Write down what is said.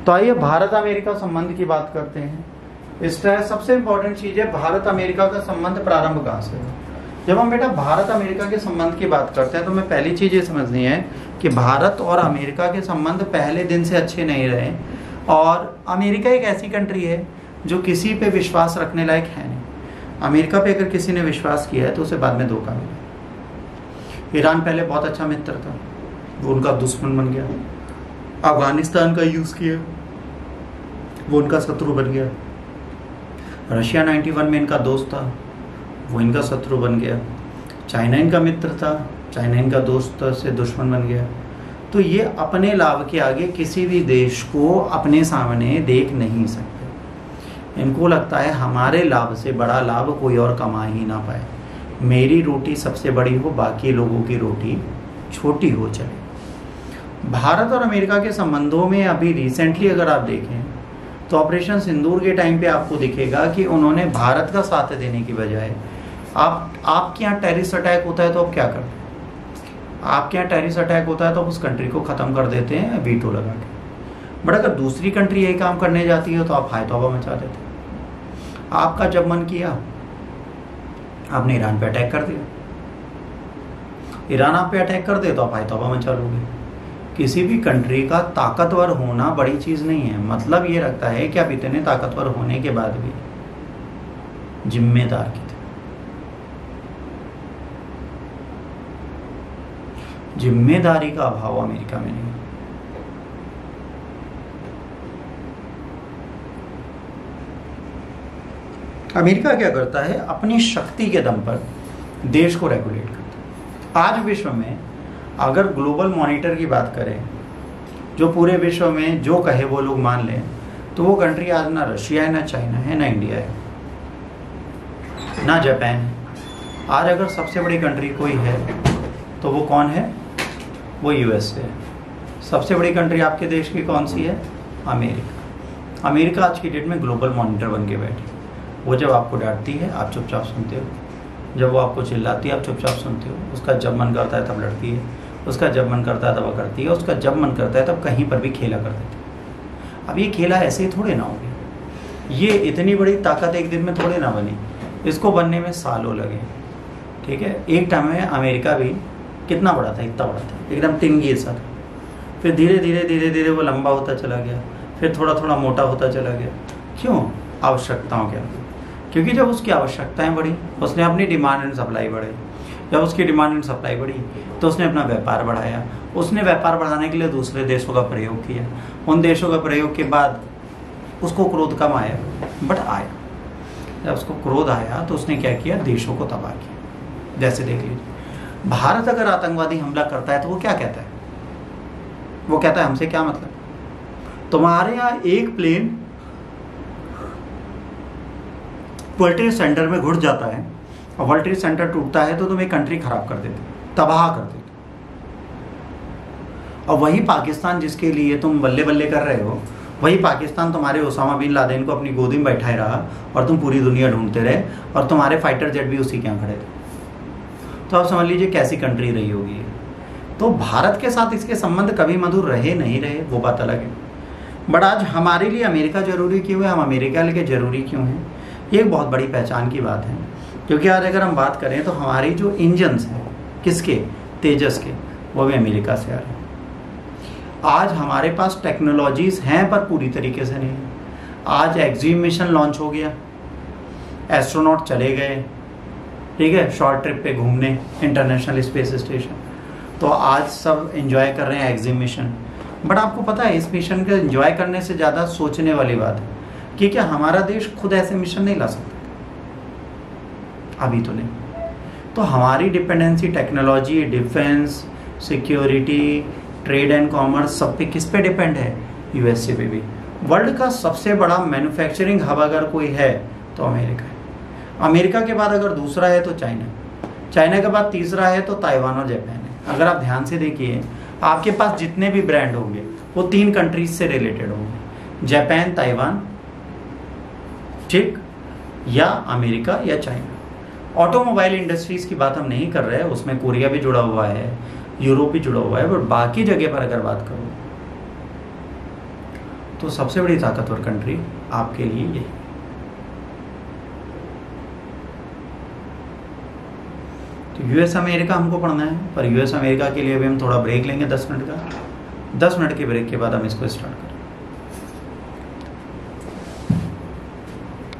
तो आइए भारत अमेरिका संबंध की बात करते हैं। इस तरह सबसे इंपॉर्टेंट चीज है भारत अमेरिका का संबंध प्रारंभ कहाँ से हुआ। जब हम बेटा भारत अमेरिका के संबंध की बात करते हैं तो हमें पहली चीज ये समझनी है कि भारत और अमेरिका के संबंध पहले दिन से अच्छे नहीं रहे, और अमेरिका एक ऐसी कंट्री है जो किसी पे विश्वास रखने लायक है नहीं। अमेरिका पे अगर किसी ने विश्वास किया है तो उसे बाद में धोखा मिला। ईरान पहले बहुत अच्छा मित्र था, वो उनका दुश्मन बन गया। अफगानिस्तान का यूज किया, वो उनका शत्रु बन गया। रशिया 91 में इनका दोस्त था, वो इनका शत्रु बन गया। चाइना इनका मित्र था, चाइना इनका दोस्त से दुश्मन बन गया। तो ये अपने लाभ के आगे किसी भी देश को अपने सामने देख नहीं सकते। इनको लगता है हमारे लाभ से बड़ा लाभ कोई और कमा ही ना पाए, मेरी रोटी सबसे बड़ी हो, बाकी लोगों की रोटी छोटी हो चले। भारत और अमेरिका के संबंधों में अभी रिसेंटली अगर आप देखें तो ऑपरेशन सिंदूर के टाइम पे आपको दिखेगा कि उन्होंने भारत का साथ देने की बजाय, आपके यहाँ टेररिस्ट अटैक होता है तो आप क्या करते हैं? आपके यहाँ टेररिस्ट अटैक होता है तो आप उस कंट्री को ख़त्म कर देते हैं वीटो लगा के। बट अगर दूसरी कंट्री यही काम करने जाती है तो आप हाय तौबा मचा देते हैं। आपका जब मन किया आपने ईरान पे अटैक कर दिया, ईरान आप पे अटैक कर दे तो आप हाय तौबा मचा लोगे। किसी भी कंट्री का ताकतवर होना बड़ी चीज़ नहीं है। मतलब ये रखता है कि आप इतने ताकतवर होने के बाद भी जिम्मेदार की थे। जिम्मेदारी का अभाव अमेरिका में नहीं। अमेरिका क्या करता है, अपनी शक्ति के दम पर देश को रेगुलेट करता है। आज विश्व में अगर ग्लोबल मॉनिटर की बात करें, जो पूरे विश्व में जो कहे वो लोग मान लें, तो वो कंट्री आज ना रशिया है, ना चाइना है, ना इंडिया है, ना जापान है। आज अगर सबसे बड़ी कंट्री कोई है तो वो कौन है? वो यूएसए है। सबसे बड़ी कंट्री आपके देश की कौन सी है? अमेरिका। अमेरिका आज की डेट में ग्लोबल मॉनिटर बन के बैठी। वो जब आपको डांटती है आप चुपचाप सुनते हो, जब वो आपको चिल्लाती है आप चुपचाप सुनते हो। उसका जब मन करता है तब लड़ती है, उसका जब मन करता है तब करती है, उसका जब मन करता है तब कहीं पर भी खेला कर देती है। अब ये खेला ऐसे ही थोड़े ना हो गया, ये इतनी बड़ी ताकत एक दिन में थोड़े ना बनी, इसको बनने में सालों लगे। ठीक है, एक टाइम में अमेरिका भी कितना बड़ा था, इतना बड़ा था, एकदम टिंगी सा था। फिर धीरे धीरे धीरे धीरे वो लंबा होता चला गया, फिर थोड़ा थोड़ा मोटा होता चला गया। क्यों? आवश्यकताओं के आगे। क्योंकि जब उसकी आवश्यकताएं बढ़ी, उसने अपनी डिमांड एंड सप्लाई बढ़ाई। जब उसकी डिमांड एंड सप्लाई बढ़ी तो उसने अपना व्यापार बढ़ाया। उसने व्यापार बढ़ाने के लिए दूसरे देशों का प्रयोग किया। उन देशों का प्रयोग के बाद उसको क्रोध कम आया, बट आया। जब उसको क्रोध आया तो उसने क्या किया? देशों को तबाह किया। जैसे देख लीजिए, भारत अगर आतंकवादी हमला करता है तो वो क्या कहता है? वो कहता है हमसे क्या मतलब, तुम्हारे यहाँ एक प्लेन वर्ल्ड ट्रेड सेंटर में घुस जाता है और वर्ल्ड ट्रेड सेंटर टूटता है तो तुम एक कंट्री खराब कर देते, तबाह कर देते। और वही पाकिस्तान जिसके लिए तुम बल्ले बल्ले कर रहे हो, वही पाकिस्तान तुम्हारे ओसामा बिन लादेन को अपनी गोदी में बैठाए रहा और तुम पूरी दुनिया ढूंढते रहे, और तुम्हारे फाइटर जेट भी उसी के यहाँ खड़े थे। तो आप समझ लीजिए कैसी कंट्री रही होगी। तो भारत के साथ इसके संबंध कभी मधुर रहे नहीं रहे वो बात अलग है, बट आज हमारे लिए अमेरिका जरूरी क्यों है, हम अमेरिका लेके जरूरी क्यों है, ये एक बहुत बड़ी पहचान की बात है। क्योंकि आज अगर हम बात करें तो हमारी जो इंजन्स हैं, किसके? तेजस के, वो भी अमेरिका से आ रहे हैं। आज हमारे पास टेक्नोलॉजीज हैं पर पूरी तरीके से नहीं है। आज एक्सट्रीम मिशन लॉन्च हो गया, एस्ट्रोनॉट चले गए, ठीक है, शॉर्ट ट्रिप पे घूमने इंटरनेशनल स्पेस स्टेशन। तो आज सब एंजॉय कर रहे हैं एक्सट्रीम मिशन। बट आपको पता है इस मिशन को एंजॉय करने से ज़्यादा सोचने वाली बात है कि क्या हमारा देश खुद ऐसे मिशन नहीं ला सकता? अभी तो नहीं। तो हमारी dependency technology, defence, security, trade and commerce सब पे किस पे डिपेंड है? यूएसए पे भी। वर्ल्ड का सबसे बड़ा मैन्युफैक्चरिंग हब अगर कोई है तो अमेरिका है। अमेरिका के बाद अगर दूसरा है तो चाइना, चाइना के बाद तीसरा है तो ताइवान और जापान है। अगर आप ध्यान से देखिए, आपके पास जितने भी ब्रांड होंगे वो 3 कंट्रीज से रिलेटेड होंगे, जापान, ताइवान, ठीक, या अमेरिका या चाइना। ऑटोमोबाइल इंडस्ट्रीज की बात हम नहीं कर रहे हैं, उसमें कोरिया भी जुड़ा हुआ है, यूरोप भी जुड़ा हुआ है, बट बाकी जगह पर अगर बात करूँ तो सबसे बड़ी ताकतवर कंट्री आपके लिए ये। तो यूएस अमेरिका हमको पढ़ना है, पर यूएस अमेरिका के लिए भी हम थोड़ा ब्रेक लेंगे 10 मिनट का। 10 मिनट के ब्रेक के बाद हम इसको स्टार्ट करेंगे।